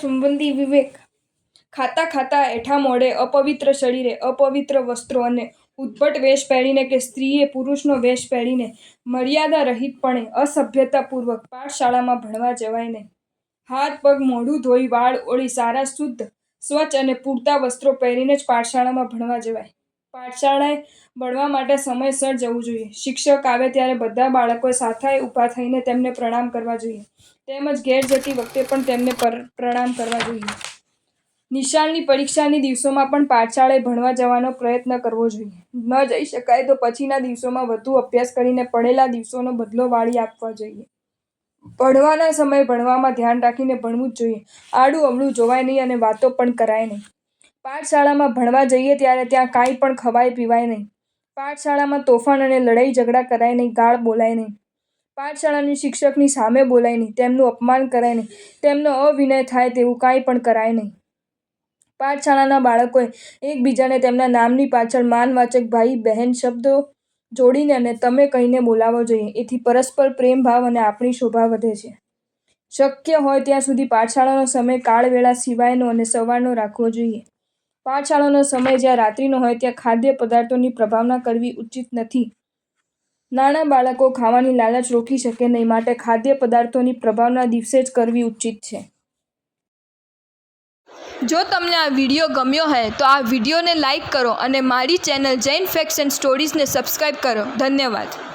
સંબંધી વિવેક. ખાતા ખાતા એઠા મોઢે, અપવિત્ર શરીરે, અપવિત્ર વસ્ત્રો અને ઉદ્ભટ વેશ પહેરીને કે સ્ત્રીએ પુરુષનો વેશ પહેરીને મર્યાદા રહિતપણે અસભ્યતાપૂર્વક પાઠશાળામાં ભણવા જવાય નહીં. હાથ પગ મોઢું ધોઈ વાળ ઓળી સારા શુદ્ધ, સ્વચ્છ અને પૂરતા વસ્ત્રો પહેરીને જ પાઠશાળામાં ભણવા જવાય. પાઠશાળાએ ભણવા માટે સમયસર જવું જોઈએ. શિક્ષક આવે ત્યારે બધા બાળકોએ સાથાએ ઊભા થઈને તેમને પ્રણામ કરવા જોઈએ. તેમજ ઘેર જતી વખતે પણ તેમને પ્રણામ કરવા જોઈએ. નિશાળની પરીક્ષાની દિવસોમાં પણ પાઠશાળાએ ભણવા જવાનો પ્રયત્ન કરવો જોઈએ. ન જઈ શકાય તો પછીના દિવસોમાં વધુ અભ્યાસ કરીને પડેલા દિવસોનો બદલો વાળી આપવા જોઈએ. ભણવાના સમયે ભણવામાં ધ્યાન રાખીને ભણવું જ જોઈએ. આડું અવળું જોવાય નહીં અને વાતો પણ કરાય નહીં. પાઠશાળામાં ભણવા જઈએ ત્યારે ત્યાં કાંઈ પણ ખવાય પીવાય નહીં. પાઠશાળામાં તોફાન અને લડાઈ ઝઘડા કરાય નહીં. ગાળ બોલાય નહીં. પાઠશાળાની શિક્ષકની સામે બોલાય નહીં. તેમનું અપમાન કરાય નહીં. તેમનો અવિનય થાય તેવું કાંઈ પણ કરાય નહીં. પાઠશાળાના બાળકોએ એકબીજાને તેમના નામની પાછળ માનવાચક ભાઈ બહેન શબ્દો જોડીને અને તમે કહીને બોલાવવો જોઈએ. એથી પરસ્પર પ્રેમ ભાવ અને આપણી શોભા વધે છે. શક્ય હોય ત્યાં સુધી પાઠશાળાનો સમય કાળવેળા સિવાયનો અને સવારનો રાખવો જોઈએ. પાઠશાળાનો સમય જ્યાં રાત્રિનો હોય ત્યાં ખાદ્ય પદાર્થોની પ્રભાવના કરવી ઉચિત નથી. નાના બાળકો ખાવાની લાલચ રોકી શકે નહીં, માટે ખાદ્ય પદાર્થોની પ્રભાવના દિવસે જ કરવી ઉચિત છે. જો તમને આ વિડીયો ગમ્યો હોય તો આ વિડીયોને લાઈક કરો અને મારી ચેનલ જૈન ફેક્ટ્સ એન્ડ સ્ટોરીઝને સબસ્ક્રાઈબ કરો. ધન્યવાદ.